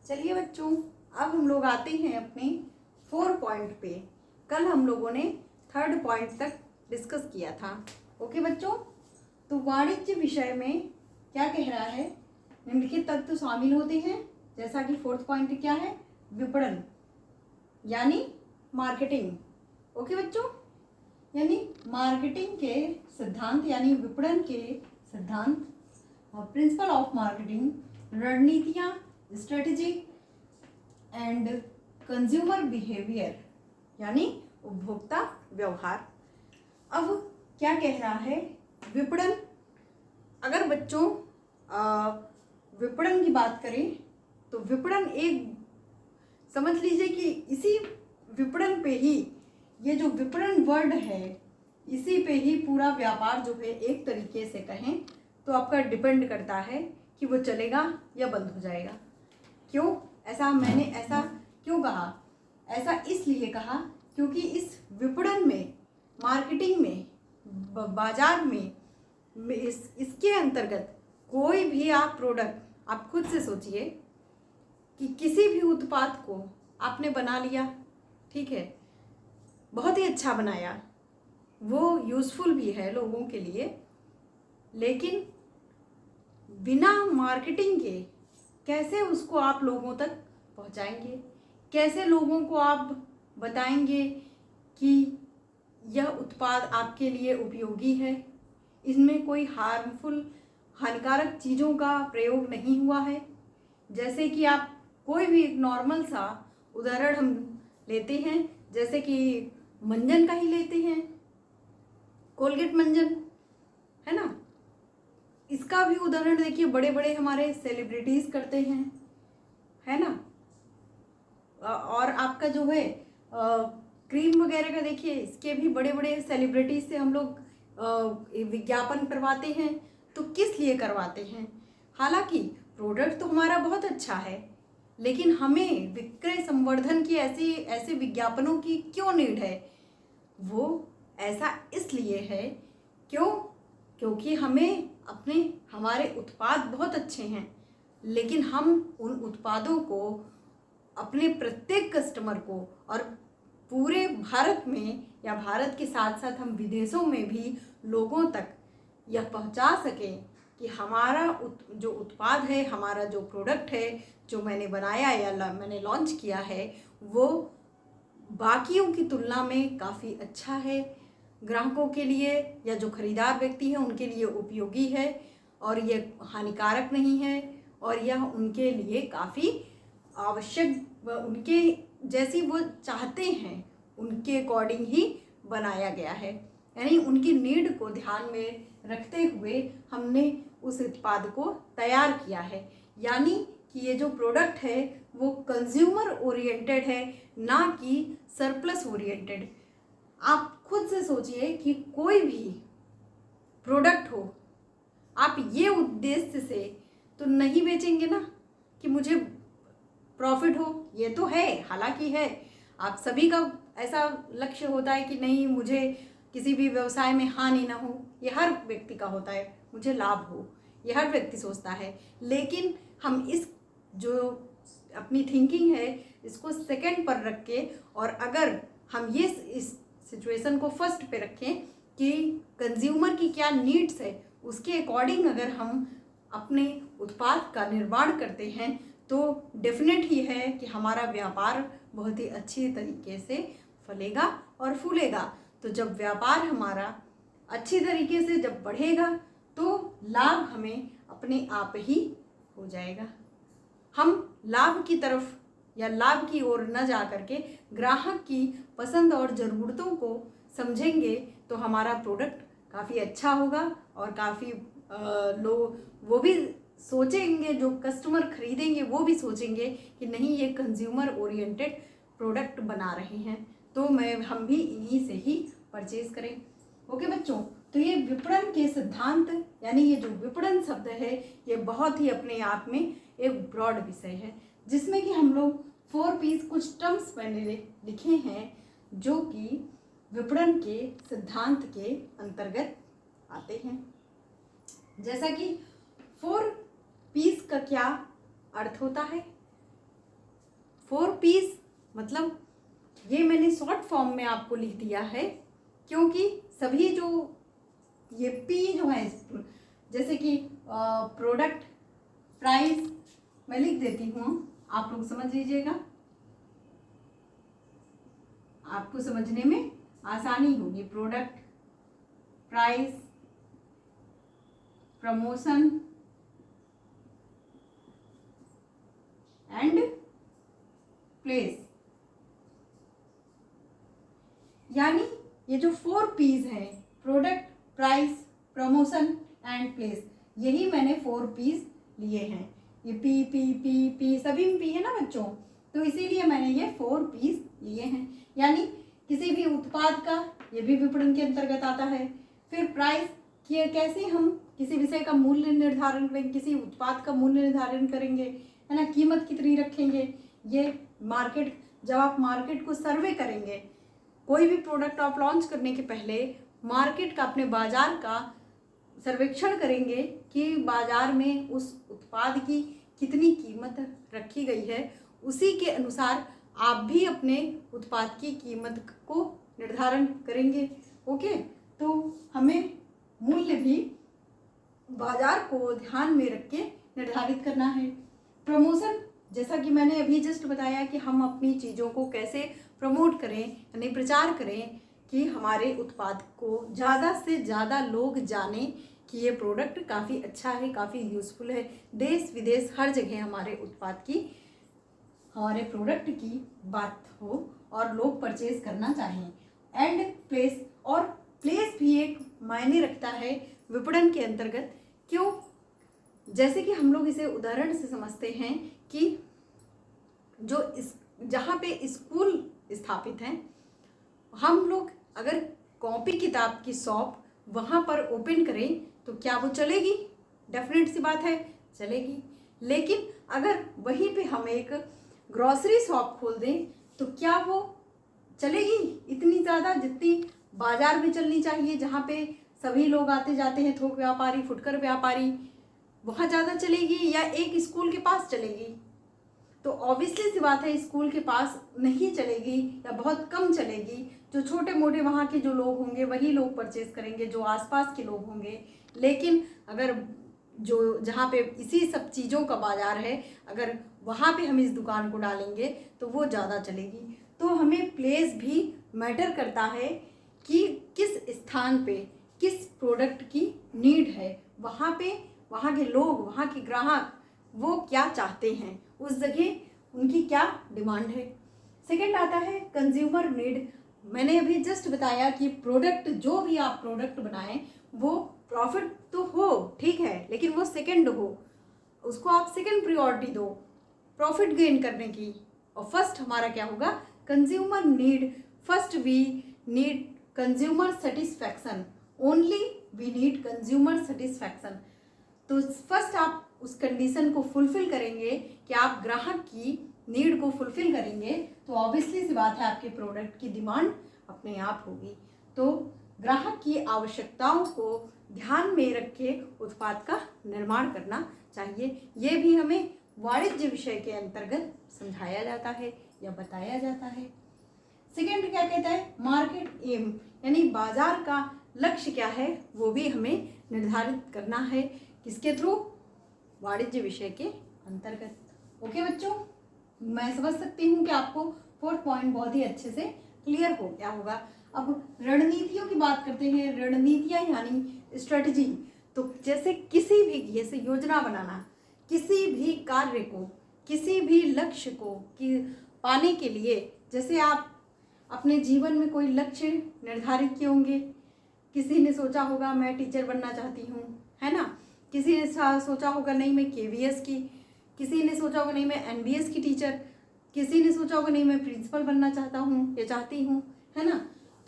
चलिए बच्चों, अब हम लोग आते हैं अपने 4 पॉइंट पे। कल हम लोगों ने 3rd पॉइंट तक डिस्कस किया था। ओके बच्चों, तो वाणिज्य विषय में क्या कह रहा है? निम्नलिखित तत्व शामिल होते हैं, जैसा कि 4th पॉइंट क्या है? विपणन यानी मार्केटिंग। ओके बच्चों, यानी मार्केटिंग के सिद्धांत यानी विपणन के सिद्धांत और प्रिंसिपल ऑफ मार्केटिंग, रणनीतियाँ, स्ट्रेटेजी एंड कंज्यूमर बिहेवियर यानी उपभोक्ता व्यवहार। अब क्या कह रहा है? विपणन। अगर बच्चों विपणन की बात करें तो विपणन एक समझ लीजिए कि इसी विपणन पे ही, ये जो विपणन वर्ड है, इसी पे ही पूरा व्यापार जो है एक तरीके से कहें तो आपका डिपेंड करता है कि वो चलेगा या बंद हो जाएगा। क्यों ऐसा? मैंने ऐसा क्यों कहा? ऐसा इसलिए कहा क्योंकि इस विपणन में, मार्केटिंग में, बाजार में, इसके अंतर्गत कोई भी आप प्रोडक्ट, आप खुद से सोचिए कि किसी भी उत्पाद को आपने बना लिया, ठीक है, बहुत ही अच्छा बनाया, वो यूज़फुल भी है लोगों के लिए, लेकिन बिना मार्केटिंग के कैसे उसको आप लोगों तक पहुंचाएंगे? कैसे लोगों को आप बताएंगे कि यह उत्पाद आपके लिए उपयोगी है, इसमें कोई हानिकारक चीज़ों का प्रयोग नहीं हुआ है? जैसे कि आप कोई भी एक नॉर्मल सा उदाहरण हम लेते हैं, जैसे कि मंजन का ही लेते हैं, कोलगेट मंजन, है ना। इसका भी उदाहरण देखिए, बड़े बड़े हमारे सेलिब्रिटीज़ करते हैं, है ना। और आपका जो है क्रीम वगैरह का देखिए, इसके भी बड़े बड़े सेलिब्रिटीज से हम लोग विज्ञापन करवाते हैं। तो किस लिए करवाते हैं? हालांकि प्रोडक्ट तो हमारा बहुत अच्छा है, लेकिन हमें विक्रय संवर्धन की ऐसे विज्ञापनों की क्यों नीड है? वो ऐसा इसलिए है क्योंकि हमारे उत्पाद बहुत अच्छे हैं, लेकिन हम उन उत्पादों को अपने प्रत्येक कस्टमर को, और पूरे भारत में या भारत के साथ साथ हम विदेशों में भी लोगों तक यह पहुंचा सकें कि हमारा जो उत्पाद है, हमारा जो प्रोडक्ट है, जो मैंने बनाया या मैंने लॉन्च किया है, वो बाकियों की तुलना में काफ़ी अच्छा है, ग्राहकों के लिए या जो खरीदार व्यक्ति है उनके लिए उपयोगी है, और यह हानिकारक नहीं है, और यह उनके लिए काफ़ी आवश्यक, उनके जैसी वो चाहते हैं उनके अकॉर्डिंग ही बनाया गया है। यानी उनकी नीड को ध्यान में रखते हुए हमने उस उत्पाद को तैयार किया है। यानी कि ये जो प्रोडक्ट है वो कंज्यूमर ओरिएंटेड है, ना कि सरप्लस ओरिएंटेड। आप खुद से सोचिए कि कोई भी प्रोडक्ट हो, आप ये उद्देश्य से तो नहीं बेचेंगे ना कि मुझे प्रॉफिट हो। ये तो है, हालांकि है, आप सभी का ऐसा लक्ष्य होता है कि नहीं, मुझे किसी भी व्यवसाय में हानि ना हो, ये हर व्यक्ति का होता है, मुझे लाभ हो, ये हर व्यक्ति सोचता है। लेकिन हम इस जो अपनी थिंकिंग है इसको सेकंड पर रख के, और अगर हम ये इस सिचुएशन को फर्स्ट पे रखें कि कंज्यूमर की क्या नीड्स है, उसके अकॉर्डिंग अगर हम अपने उत्पाद का निर्माण करते हैं, तो डेफिनेट ही है कि हमारा व्यापार बहुत ही अच्छी तरीके से फलेगा और फूलेगा। तो जब व्यापार हमारा अच्छी तरीके से जब बढ़ेगा तो लाभ हमें अपने आप ही हो जाएगा। हम लाभ की तरफ या लाभ की ओर न जा करके ग्राहक की पसंद और ज़रूरतों को समझेंगे तो हमारा प्रोडक्ट काफ़ी अच्छा होगा, और काफ़ी लोग वो भी सोचेंगे, जो कस्टमर खरीदेंगे वो भी सोचेंगे कि नहीं, ये कंज्यूमर ओरिएंटेड प्रोडक्ट बना रहे हैं, तो हम भी इन्हीं से ही परचेज करें। ओके बच्चों, तो ये विपणन के सिद्धांत, यानी ये जो विपणन शब्द है, ये बहुत ही अपने आप में एक ब्रॉड विषय है, जिसमें कि हम लोग 4 P's कुछ टर्म्स मैंने लिखे हैं जो कि विपणन के सिद्धांत के अंतर्गत आते हैं। जैसा कि 4 P's का क्या अर्थ होता है? 4 पीस मतलब ये मैंने शॉर्ट फॉर्म में आपको लिख दिया है, क्योंकि सभी जो ये पी जो है, जैसे कि प्रोडक्ट, प्राइस, मैं लिख देती हूँ, आप लोग समझ लीजिएगा, आपको समझने में आसानी होगी। Product, price, promotion and place, यानी ये जो 4 पीस हैं, product, price, promotion and place, यही मैंने 4 पीस लिए हैं। ये पी पी पी पी सभी में पी है ना बच्चों, तो इसीलिए मैंने ये 4 पीस लिए हैं। यानी किसी भी उत्पाद का, ये भी विपणन के अंतर्गत आता है। फिर प्राइस, कि कैसे हम किसी विषय का मूल्य निर्धारण करेंगे, किसी उत्पाद का मूल्य निर्धारण करेंगे, है ना, कीमत कितनी रखेंगे। ये मार्केट, जब आप मार्केट को सर्वे करेंगे, कोई भी प्रोडक्ट आप लॉन्च करने के पहले मार्केट का, अपने बाजार का सर्वेक्षण करेंगे कि बाजार में उस उत्पाद की कितनी कीमत रखी गई है, उसी के अनुसार आप भी अपने उत्पाद की कीमत को निर्धारण करेंगे। ओके, तो हमें मूल्य भी बाजार को ध्यान में रख के निर्धारित करना है। प्रमोशन, जैसा कि मैंने अभी जस्ट बताया कि हम अपनी चीज़ों को कैसे प्रमोट करें, यानी प्रचार करें कि हमारे उत्पाद को ज़्यादा से ज़्यादा लोग जानें कि ये प्रोडक्ट काफ़ी अच्छा है, काफ़ी यूज़फुल है, देश विदेश हर जगह हमारे उत्पाद की, हमारे प्रोडक्ट की बात हो और लोग परचेज करना चाहें। एंड प्लेस, और प्लेस भी एक मायने रखता है विपणन के अंतर्गत। क्यों? जैसे कि हम लोग इसे उदाहरण से समझते हैं कि जो जहाँ पे स्कूल स्थापित हैं, हम लोग अगर कॉपी किताब की शॉप वहाँ पर ओपन करें तो क्या वो चलेगी? डेफिनेट सी बात है, चलेगी। लेकिन अगर वहीं पे हम एक ग्रॉसरी शॉप खोल दें तो क्या वो चलेगी इतनी ज़्यादा जितनी बाजार में चलनी चाहिए, जहाँ पे सभी लोग आते जाते हैं, थोक व्यापारी, फुटकर व्यापारी, वहाँ ज़्यादा चलेगी या एक स्कूल के पास चलेगी? तो ऑब्वियसली सी बात है, स्कूल के पास नहीं चलेगी या बहुत कम चलेगी। जो छोटे मोटे वहाँ के जो लोग होंगे वही लोग परचेज करेंगे, जो आसपास के लोग होंगे। लेकिन अगर जो जहाँ पे इसी सब चीज़ों का बाजार है, अगर वहाँ पे हम इस दुकान को डालेंगे तो वो ज़्यादा चलेगी। तो हमें प्लेस भी मैटर करता है कि किस स्थान पे किस प्रोडक्ट की नीड है, वहाँ पे वहाँ के लोग, वहाँ के ग्राहक वो क्या चाहते हैं, उस जगह उनकी क्या डिमांड है। सेकंड आता है कंज्यूमर नीड। मैंने अभी जस्ट बताया कि प्रोडक्ट, जो भी आप प्रोडक्ट बनाएं वो प्रॉफिट तो हो, ठीक है, लेकिन वो सेकंड हो, उसको आप सेकंड प्रायोरिटी दो प्रॉफिट गेन करने की। और फर्स्ट हमारा क्या होगा? Consumer need. First we need consumer satisfaction, only we need consumer satisfaction. तो फर्स्ट आप उस कंडीशन को फुलफिल करेंगे कि आप ग्राहक की नीड को फुलफिल करेंगे, तो ऑब्वियसली सी बात है आपके प्रोडक्ट की डिमांड अपने आप होगी। तो ग्राहक की आवश्यकताओं को ध्यान में रख के उत्पाद का निर्माण करना चाहिए। ये भी हमें वाणिज्य विषय के अंतर्गत समझाया जाता है या बताया जाता है। सेकेंड क्या कहता है? मार्केट एम, यानी बाजार का लक्ष्य क्या है वो भी हमें निर्धारित करना है। किसके थ्रू? वाणिज्य विषय के अंतर्गत। ओके बच्चों, मैं समझ सकती हूँ कि आपको 4th पॉइंट बहुत ही अच्छे से क्लियर हो गया होगा। अब रणनीतियों की बात करते हैं। रणनीतियाँ यानी स्ट्रेटजी। तो जैसे किसी भी, जैसे योजना बनाना, किसी भी कार्य को, किसी भी लक्ष्य को पाने के लिए, जैसे आप अपने जीवन में कोई लक्ष्य निर्धारित किए होंगे। किसी ने सोचा होगा मैं टीचर बनना चाहती हूँ, है ना, किसी ने सोचा होगा नहीं मैं KVS की, किसी ने सोचा होगा नहीं मैं NBS की टीचर, किसी ने सोचा होगा नहीं मैं प्रिंसिपल बनना चाहता हूँ या चाहती हूँ, है ना।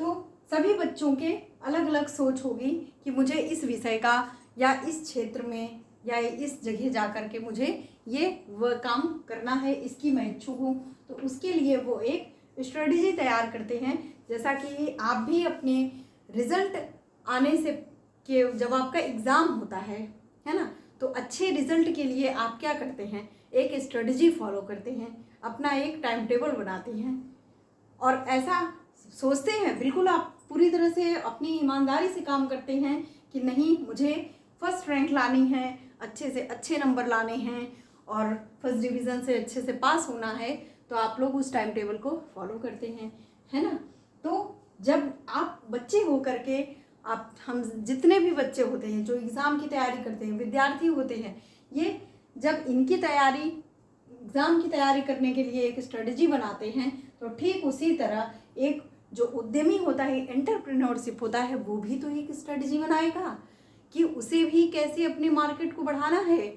तो सभी बच्चों के अलग अलग सोच होगी कि मुझे इस विषय का या इस क्षेत्र में या इस जगह जा कर के मुझे ये वह काम करना है, इसकी मैं इच्छुक हूँ। तो उसके लिए वो एक स्ट्रेटजी तैयार करते हैं। जैसा कि आप भी अपने रिजल्ट आने से कि जब आपका एग्ज़ाम होता है ना, तो अच्छे रिजल्ट के लिए आप क्या करते हैं? एक स्ट्रेटजी फॉलो करते हैं। अपना एक टाइम टेबल बनाते हैं और ऐसा सोचते हैं, बिल्कुल आप पूरी तरह से अपनी ईमानदारी से काम करते हैं कि नहीं, मुझे फर्स्ट रैंक लानी है, अच्छे से अच्छे नंबर लाने हैं और फर्स्ट डिवीज़न से अच्छे से पास होना है, तो आप लोग उस टाइम टेबल को फॉलो करते हैं, है ना। तो जब आप बच्चे हो करके, आप हम जितने भी बच्चे होते हैं जो एग्ज़ाम की तैयारी करते हैं, विद्यार्थी होते हैं, ये जब इनकी तैयारी, एग्ज़ाम की तैयारी करने के लिए एक स्ट्रेटजी बनाते हैं, तो ठीक उसी तरह एक जो उद्यमी होता है, एंटरप्रेन्योरशिप होता है, वो भी तो एक स्ट्रेटजी बनाएगा कि उसे भी कैसे अपने मार्केट को बढ़ाना है,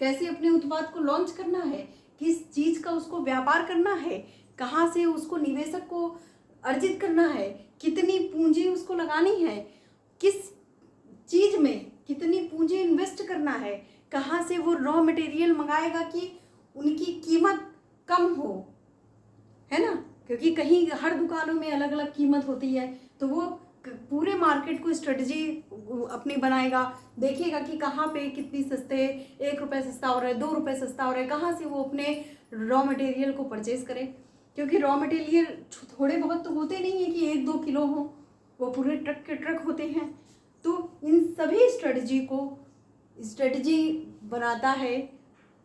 कैसे अपने उत्पाद को लॉन्च करना है, किस चीज़ का उसको व्यापार करना है, कहाँ से उसको निवेशक को अर्जित करना है, कितनी पूंजी उसको लगानी है, किस चीज़ में कितनी पूंजी इन्वेस्ट करना है, कहाँ से वो रॉ मटेरियल मंगाएगा कि उनकी कीमत कम हो, है ना, क्योंकि कहीं हर दुकानों में अलग अलग कीमत होती है। तो वो पूरे मार्केट को स्ट्रेटजी अपनी बनाएगा, देखेगा कि कहाँ पे कितनी सस्ते, 1 रुपये सस्ता हो रहा है, 2 रुपये सस्ता हो रहा है, कहाँ से वो अपने रॉ मटेरियल को परचेज करे, क्योंकि रॉ मटेरियल थोड़े बहुत तो होते नहीं है कि 1-2 किलो हो, वो पूरे ट्रक के ट्रक होते हैं। तो इन सभी स्ट्रेटजी बनाता है,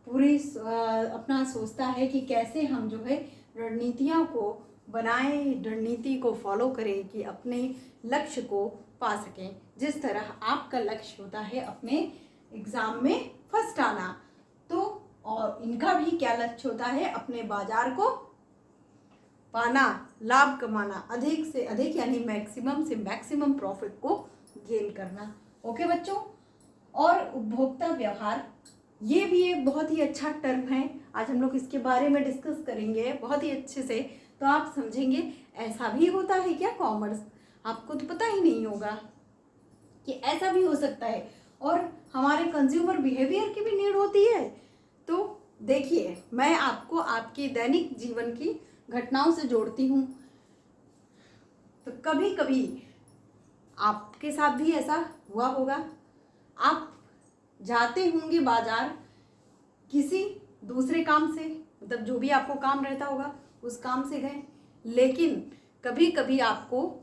पूरी अपना सोचता है कि कैसे हम जो है रणनीतियों को बनाएं, रणनीति को फॉलो करें कि अपने लक्ष्य को पा सकें। जिस तरह आपका लक्ष्य होता है अपने एग्ज़ाम में फर्स्ट आना, तो और इनका भी क्या लक्ष्य होता है, अपने बाजार को पाना, लाभ कमाना, अधिक से अधिक यानी मैक्सिमम से मैक्सिमम प्रॉफिट को गेन करना। ओके बच्चों। और उपभोक्ता व्यवहार, ये भी एक बहुत ही अच्छा टर्म है, आज हम लोग इसके बारे में डिस्कस करेंगे बहुत ही अच्छे से, तो आप समझेंगे ऐसा भी होता है क्या कॉमर्स, आपको तो पता ही नहीं होगा कि ऐसा भी हो सकता है। और हमारे कंज्यूमर बिहेवियर की भी नीड होती है। तो देखिए, मैं आपको आपके दैनिक जीवन की घटनाओं से जोड़ती हूँ। तो कभी कभी आपके साथ भी ऐसा हुआ होगा, आप जाते होंगे बाजार किसी दूसरे काम से, मतलब जो भी आपको काम रहता होगा उस काम से गए, लेकिन कभी कभी आपको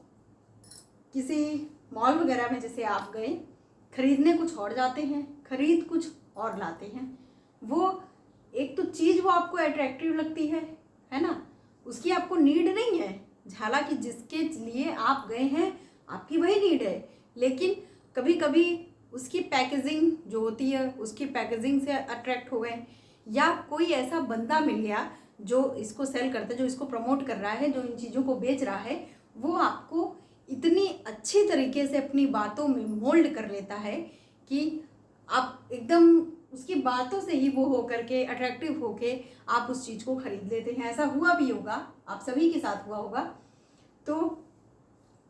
किसी मॉल वगैरह में जैसे आप गए, खरीदने कुछ और जाते हैं, खरीद कुछ और लाते हैं। वो एक तो चीज़ वो आपको अट्रैक्टिव लगती है ना, उसकी आपको नीड नहीं है, हालांकि जिसके लिए आप गए हैं आपकी वही नीड है, लेकिन कभी कभी उसकी पैकेजिंग जो होती है, उसकी पैकेजिंग से अट्रैक्ट हो गए, या कोई ऐसा बंदा मिल गया जो इसको सेल करता है, जो इसको प्रमोट कर रहा है, जो इन चीज़ों को बेच रहा है, वो आपको इतनी अच्छी तरीके से अपनी बातों में मोल्ड कर लेता है कि आप एकदम उसकी बातों से ही वो होकर के अट्रैक्टिव होके आप उस चीज़ को खरीद लेते हैं। ऐसा हुआ भी होगा, आप सभी के साथ हुआ होगा। तो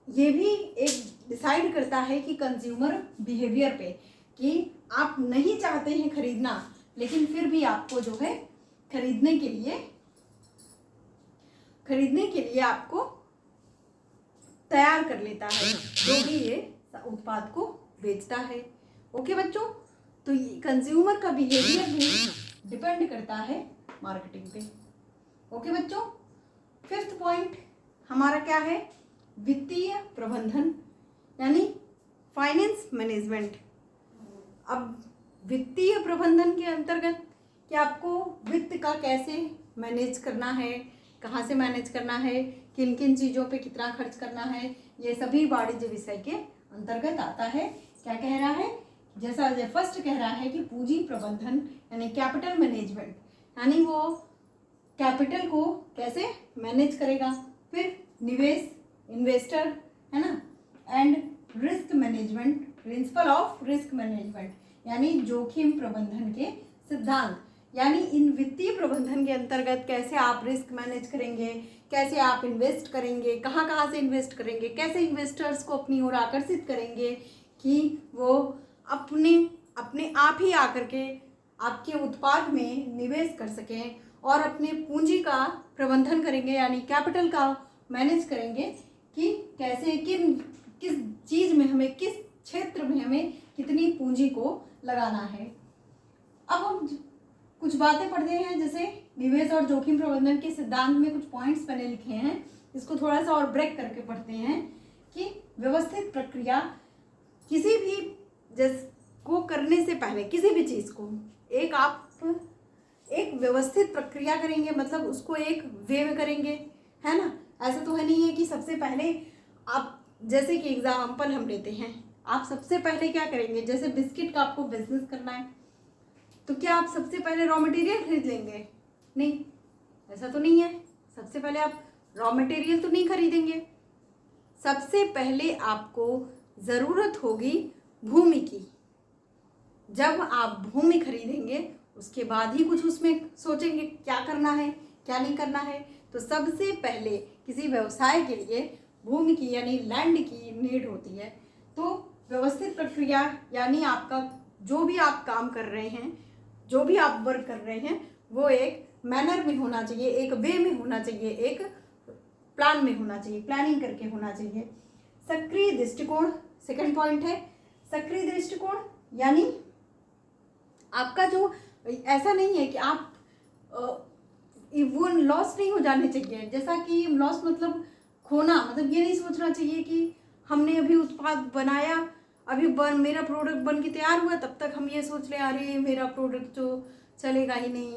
ये भी एक डिसाइड करता है कि कंज्यूमर बिहेवियर पे, कि आप नहीं चाहते हैं खरीदना, लेकिन फिर भी आपको जो है खरीदने के लिए आपको तैयार कर लेता है, जो भी ये उत्पाद को बेचता है। ओके बच्चों, तो ये कंज्यूमर का बिहेवियर भी डिपेंड करता है मार्केटिंग पे। ओके बच्चों, 5th पॉइंट हमारा क्या है, वित्तीय प्रबंधन यानी फाइनेंस मैनेजमेंट। अब वित्तीय प्रबंधन के अंतर्गत कि आपको वित्त का कैसे मैनेज करना है, कहाँ से मैनेज करना है, किन किन चीज़ों पे कितना खर्च करना है, ये सभी वाणिज्य विषय के अंतर्गत आता है। क्या कह रहा है, जैसा फर्स्ट कह रहा है कि पूंजी प्रबंधन यानी कैपिटल मैनेजमेंट, यानी वो कैपिटल को कैसे मैनेज करेगा। फिर निवेश, इन्वेस्टर, है ना, and risk management, principle of risk management यानी जोखिम प्रबंधन के सिद्धांत, यानी इन वित्तीय प्रबंधन के अंतर्गत कैसे आप रिस्क मैनेज करेंगे, कैसे आप इन्वेस्ट करेंगे, कहाँ कहाँ से इन्वेस्ट करेंगे, कैसे इन्वेस्टर्स को अपनी ओर आकर्षित करेंगे कि वो अपने आप ही आकर के आपके उत्पाद में निवेश कर सकें और अपने पूंजी का प्रबंधन करेंगे, यानी कैपिटल का मैनेज करेंगे कि कैसे किस चीज़ में हमें, किस क्षेत्र में हमें कितनी पूंजी को लगाना है। अब हम कुछ बातें पढ़ते हैं, जैसे निवेश और जोखिम प्रबंधन के सिद्धांत में कुछ पॉइंट्स मैंने लिखे हैं, इसको थोड़ा सा और ब्रेक करके पढ़ते हैं कि व्यवस्थित प्रक्रिया किसी भी को करने से पहले, किसी भी चीज़ को आप एक व्यवस्थित प्रक्रिया करेंगे, मतलब उसको एक वे में करेंगे, है ना। ऐसा तो है नहीं है कि सबसे पहले आप, जैसे कि एग्जाम्पल हम लेते हैं, आप सबसे पहले क्या करेंगे, जैसे बिस्किट का आपको बिजनेस करना है तो क्या आप सबसे पहले रॉ मटेरियल खरीद लेंगे? नहीं, ऐसा तो नहीं है। सबसे पहले आप रॉ मटेरियल तो नहीं खरीदेंगे। सबसे पहले आपको ज़रूरत होगी भूमि की। जब आप भूमि खरीदेंगे उसके बाद ही कुछ उसमें सोचेंगे क्या करना है क्या नहीं करना है। तो सबसे पहले किसी व्यवसाय के लिए भूमि की यानी लैंड की नीड होती है। तो व्यवस्थित प्रक्रिया यानी आपका जो भी आप काम कर रहे हैं, जो भी आप वर्क कर रहे हैं, वो एक मैनर में होना चाहिए, एक वे में होना चाहिए, एक प्लान में होना चाहिए, प्लानिंग करके होना चाहिए। सक्रिय दृष्टिकोण सेकंड पॉइंट है। सक्रिय दृष्टिकोण यानी आपका जो, ऐसा नहीं है कि आप वो लॉस नहीं हो जाने चाहिए। जैसा कि लॉस मतलब खोना, मतलब ये नहीं सोचना चाहिए कि हमने अभी उत्पाद बनाया, अभी मेरा प्रोडक्ट बन के तैयार हुआ, तब तक हम ये सोच लें अरे मेरा प्रोडक्ट तो चलेगा ही नहीं,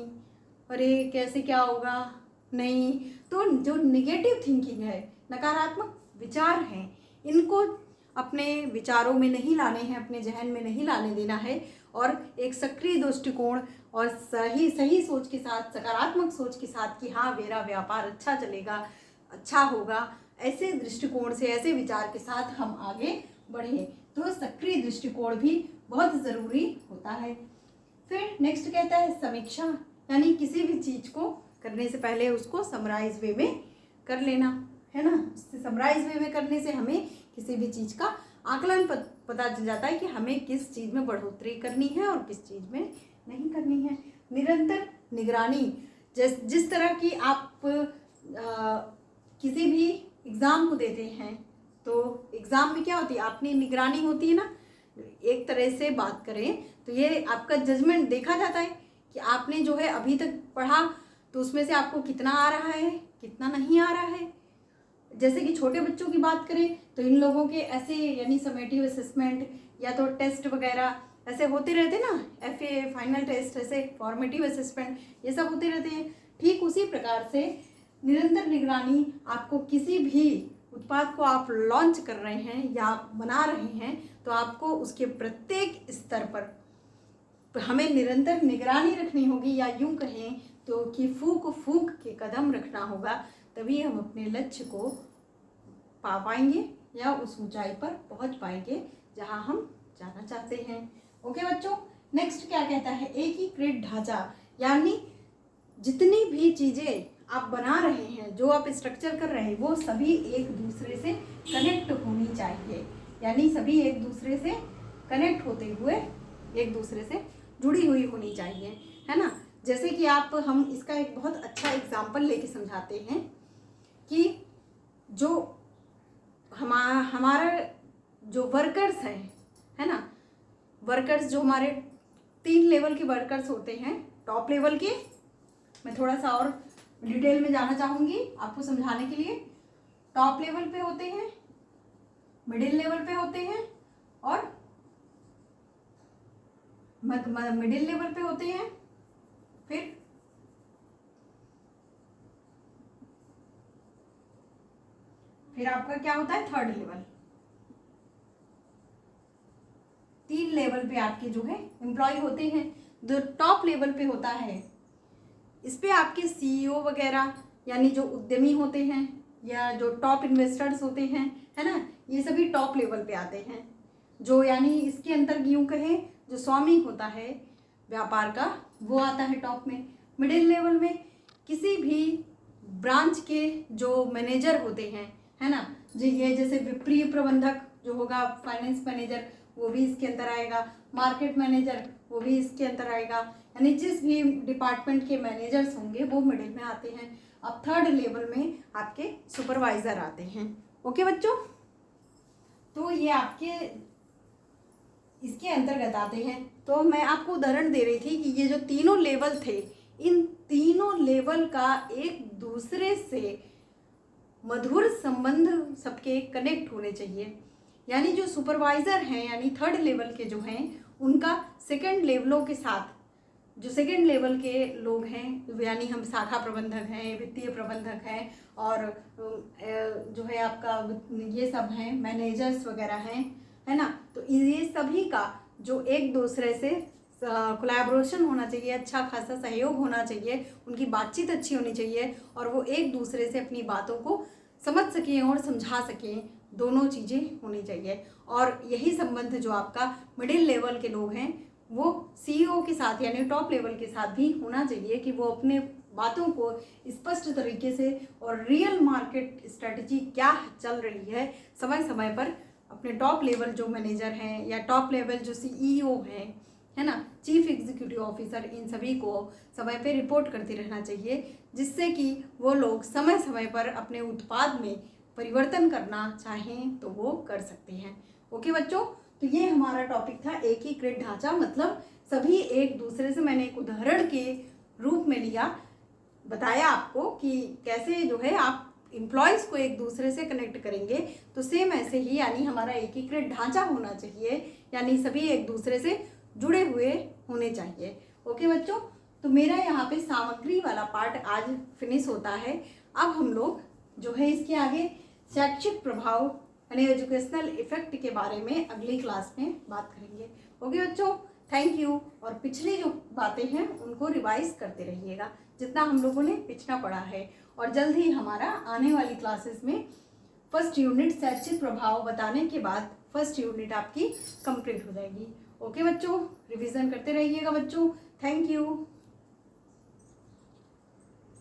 अरे कैसे क्या होगा, नहीं। तो जो निगेटिव थिंकिंग है, नकारात्मक विचार हैं, इनको अपने विचारों में नहीं लाने हैं, अपने जहन में नहीं लाने देना है। और एक सक्रिय दृष्टिकोण और सही सोच के साथ, सकारात्मक सोच के साथ कि हाँ मेरा व्यापार अच्छा चलेगा, अच्छा होगा, ऐसे दृष्टिकोण से, ऐसे विचार के साथ हम आगे बढ़ें। तो सक्रिय दृष्टिकोण भी बहुत ज़रूरी होता है। फिर नेक्स्ट कहता है समीक्षा, यानी किसी भी चीज़ को करने से पहले उसको समराइज वे में कर लेना, है ना। समराइज वे में करने से हमें किसी भी चीज़ का आकलन पता चल जाता है कि हमें किस चीज़ में बढ़ोतरी करनी है और किस चीज़ में नहीं करनी है। निरंतर निगरानी, जिस तरह की आप किसी भी एग्ज़ाम को देते हैं तो एग्ज़ाम में क्या होती है, अपनी निगरानी होती है ना। एक तरह से बात करें तो ये आपका जजमेंट देखा जाता है कि आपने जो है अभी तक पढ़ा तो उसमें से आपको कितना आ रहा है, कितना नहीं आ रहा है। जैसे कि छोटे बच्चों की बात करें तो इन लोगों के ऐसे यानी समेटिव असेसमेंट या तो टेस्ट वगैरह ऐसे होते रहते ना, FA फाइनल टेस्ट, ऐसे फॉर्मेटिव असेसमेंट, ये सब होते रहते हैं। ठीक उसी प्रकार से निरंतर निगरानी, आपको किसी भी उत्पाद को आप लॉन्च कर रहे हैं या बना रहे हैं तो आपको उसके प्रत्येक स्तर पर हमें निरंतर निगरानी रखनी होगी, या यूं कहें तो कि फूंक के कदम रखना होगा, तभी हम अपने लक्ष्य को पा पाएंगे या उस ऊंचाई पर पहुंच पाएंगे जहां हम जाना चाहते हैं। ओके बच्चों, नेक्स्ट क्या कहता है, एकीकृत ढांचा, यानी जितनी भी चीज़ें आप बना रहे हैं, जो आप स्ट्रक्चर कर रहे हैं, वो सभी एक दूसरे से कनेक्ट होनी चाहिए, यानी सभी एक दूसरे से कनेक्ट होते हुए एक दूसरे से जुड़ी हुई होनी चाहिए, है ना। जैसे कि हम इसका एक बहुत अच्छा एग्जाम्पल लेके समझाते हैं कि जो हमारा जो वर्कर्स हैं, है ना, वर्कर्स जो हमारे 3 लेवल के वर्कर्स होते हैं। टॉप लेवल के, मैं थोड़ा सा और डिटेल में जाना चाहूँगी आपको समझाने के लिए। टॉप लेवल पे होते हैं, मिडिल लेवल पे होते हैं और मिडिल लेवल पे होते हैं, फिर आपका क्या होता है, थर्ड लेवल। 3 लेवल पे आपके जो है एम्प्लॉय होते हैं। जो टॉप लेवल पे होता है, इस पे आपके CEO वगैरह, यानी जो उद्यमी होते हैं या जो टॉप इन्वेस्टर्स होते हैं, है ना, ये सभी टॉप लेवल पे आते हैं। जो यानी इसके अंदर यूँ कहें जो स्वामी होता है व्यापार का, वो आता है टॉप में। मिडिल लेवल में किसी भी ब्रांच के जो मैनेजर होते हैं, है ना, जो ये जैसे वित्तीय प्रबंधक जो होगा, फाइनेंस मैनेजर, वो भी इसके अंदर आएगा। मार्केट मैनेजर, वो भी इसके अंदर आएगा। यानी जिस भी डिपार्टमेंट के मैनेजर्स होंगे वो मिडिल में आते हैं। अब थर्ड लेवल में आपके सुपरवाइजर आते हैं। ओके बच्चों, तो ये आपके इसके अंतर्गत आते हैं। तो मैं आपको उदाहरण दे रही थी कि ये जो तीनों लेवल थे, इन 3 तीनों लेवल का एक दूसरे से मधुर संबंध सबके कनेक्ट होने चाहिए। यानी जो सुपरवाइज़र हैं यानी थर्ड लेवल के जो हैं उनका सेकंड लेवलों के साथ, जो सेकंड लेवल के लोग हैं यानी हम शाखा प्रबंधक हैं, वित्तीय प्रबंधक हैं और जो है आपका ये सब हैं मैनेजर्स वगैरह हैं, है ना। तो ये सभी का जो एक दूसरे से कोलैबोरेशन होना चाहिए, अच्छा खासा सहयोग होना चाहिए, उनकी बातचीत अच्छी होनी चाहिए और वो एक दूसरे से अपनी बातों को समझ सकें और समझा सकें, दोनों चीज़ें होनी चाहिए। और यही संबंध जो आपका मिडिल लेवल के लोग हैं वो सीईओ के साथ यानी टॉप लेवल के साथ भी होना चाहिए कि वो अपने बातों को स्पष्ट तरीके से और रियल मार्केट स्ट्रेटजी क्या चल रही है समय समय पर अपने टॉप लेवल जो मैनेजर हैं या टॉप लेवल जो सीईओ हैं, है ना, चीफ एग्जीक्यूटिव ऑफिसर, इन सभी को समय पे रिपोर्ट करते रहना चाहिए, जिससे कि वो लोग समय समय पर अपने उत्पाद में परिवर्तन करना चाहें तो वो कर सकते हैं। ओके बच्चों, तो ये हमारा टॉपिक था एकीकृत ढांचा, मतलब सभी एक दूसरे से, मैंने एक उदाहरण के रूप में लिया, बताया आपको कि कैसे जो है आप एम्प्लॉयज़ को एक दूसरे से कनेक्ट करेंगे। तो सेम ऐसे ही यानी हमारा एकीकृत ढांचा होना चाहिए, यानी सभी एक दूसरे से जुड़े हुए होने चाहिए। ओके बच्चों, तो मेरा यहाँ पे सामग्री वाला पार्ट आज फिनिश होता है। अब हम लोग जो है इसके आगे शैक्षिक प्रभाव यानी एजुकेशनल इफेक्ट के बारे में अगली क्लास में बात करेंगे। ओके बच्चों, थैंक यू। और पिछली जो बातें हैं उनको रिवाइज करते रहिएगा जितना हम लोगों ने पिछड़ा पढ़ा है, और जल्द ही हमारा आने वाली क्लासेस में फर्स्ट यूनिट शैक्षिक प्रभाव बताने के बाद फर्स्ट यूनिट आपकी कंप्लीट हो जाएगी। ओके बच्चों, रिवीजन करते रहिएगा बच्चों। Thank you.